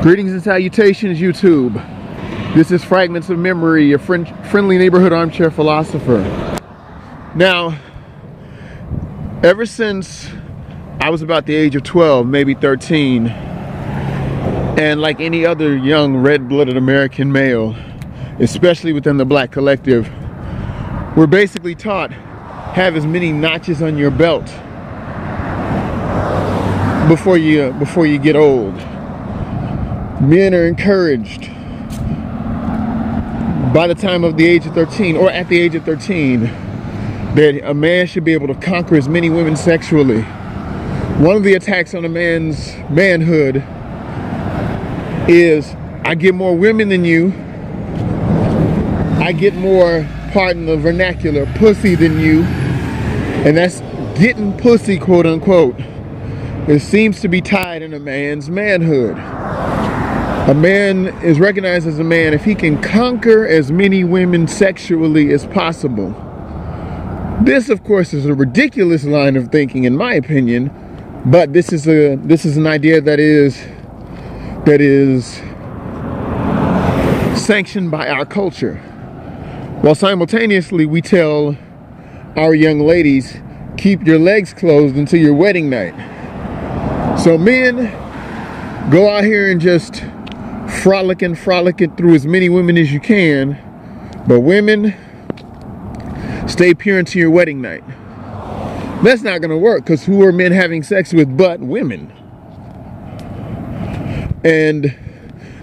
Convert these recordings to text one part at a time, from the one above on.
Greetings and salutations, YouTube. This is Fragments of Memory, your friendly neighborhood armchair philosopher. Now, ever since I was about the age of 12, maybe 13, and like any other young red-blooded American male, especially within the black collective, we're basically taught, have as many notches on your belt before you get old. Men are encouraged by the time of the age of 13, or at the age of 13, that a man should be able to conquer as many women sexually. One of the attacks on a man's manhood is, I get more women than you, I get more, pardon the vernacular, pussy than you, and that's getting pussy, quote unquote. It seems to be tied in a man's manhood. A man is recognized as a man if he can conquer as many women sexually as possible. This, of course, is a ridiculous line of thinking, in my opinion, but this is an idea that is sanctioned by our culture. While simultaneously we tell our young ladies, keep your legs closed until your wedding night. So men, go out here and just frolicking through as many women as you can, but women, stay pure until your wedding night. That's not gonna work, because who are men having sex with but women? And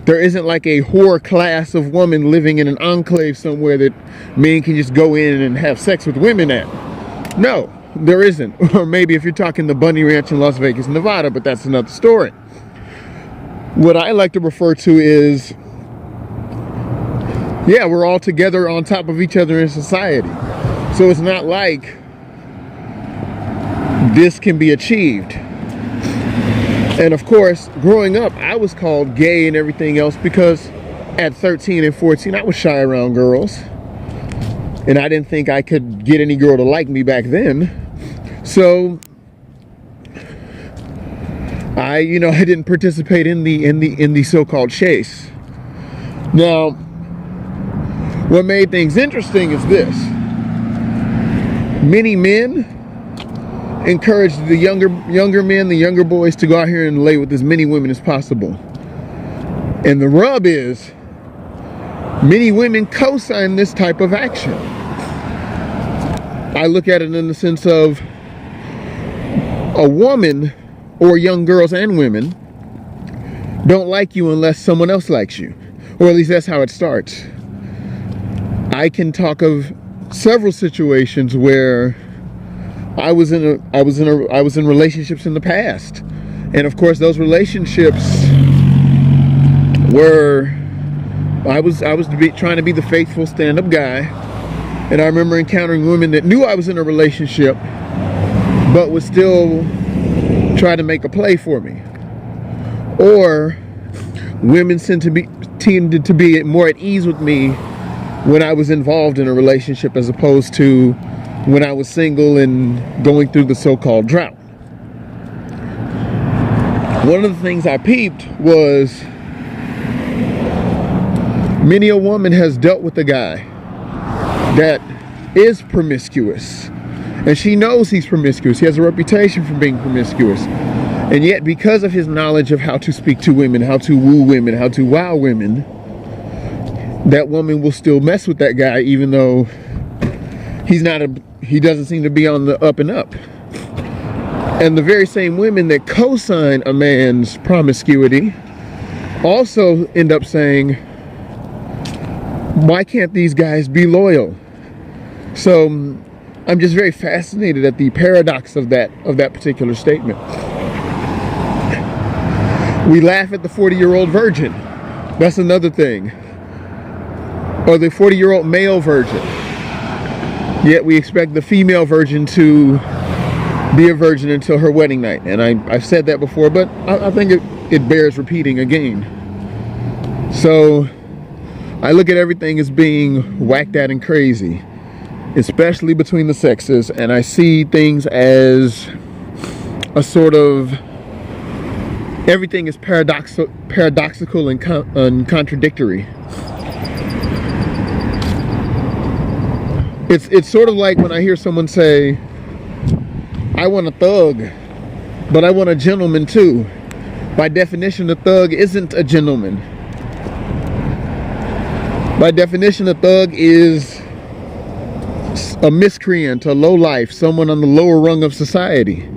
there isn't like a whore class of woman living in an enclave somewhere that men can just go in and have sex with women at. No, there isn't. Or maybe if you're talking the Bunny Ranch in Las Vegas, Nevada, but that's another story. What I like to refer to is, yeah, we're all together on top of each other in society. So it's not like this can be achieved. And of course, growing up, I was called gay and everything else because at 13 and 14, I was shy around girls. And I didn't think I could get any girl to like me back then. So I didn't participate in the so-called chase. Now, what made things interesting is this. Many men encourage the younger men, the younger boys, to go out here and lay with as many women as possible. And the rub is, many women co-sign this type of action. I look at it in the sense of a woman, or young girls and women, don't like you unless someone else likes you. Or at least that's how it starts. I can talk of several situations where I was in relationships in the past. And of course those relationships were, I was trying to be the faithful stand-up guy. And I remember encountering women that knew I was in a relationship but would still try to make a play for me. Or women tended to be more at ease with me when I was involved in a relationship as opposed to when I was single and going through the so-called drought. One of the things I peeped was many a woman has dealt with a guy that is promiscuous. And she knows he's promiscuous. He has a reputation for being promiscuous. And yet, because of his knowledge of how to speak to women, how to woo women, how to wow women, that woman will still mess with that guy, even though he doesn't seem to be on the up and up. And the very same women that co-sign a man's promiscuity also end up saying, why can't these guys be loyal? So I'm just very fascinated at the paradox of that particular statement. We laugh at the 40-year-old virgin. That's another thing. Or the 40-year-old male virgin. Yet we expect the female virgin to be a virgin until her wedding night. And I've said that before, but I think it bears repeating again. So I look at everything as being whacked at and crazy, especially between the sexes, and I see things as a sort of everything is paradoxical and contradictory. It's sort of like when I hear someone say, I want a thug, but I want a gentleman too. By definition, a thug isn't a gentleman. By definition, a thug is a miscreant, a lowlife, someone on the lower rung of society.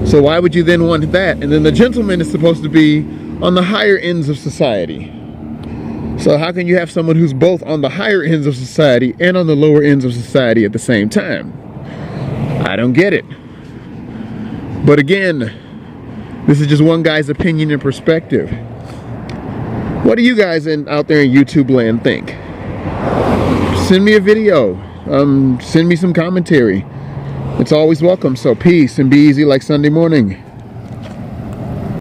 So why would you then want that? And then the gentleman is supposed to be on the higher ends of society. So how can you have someone who's both on the higher ends of society and on the lower ends of society at the same time? I don't get it. But again, this is just one guy's opinion and perspective. What do you guys out there in YouTube land think? Send me a video. Send me some commentary. It's always welcome. So peace and be easy like Sunday morning.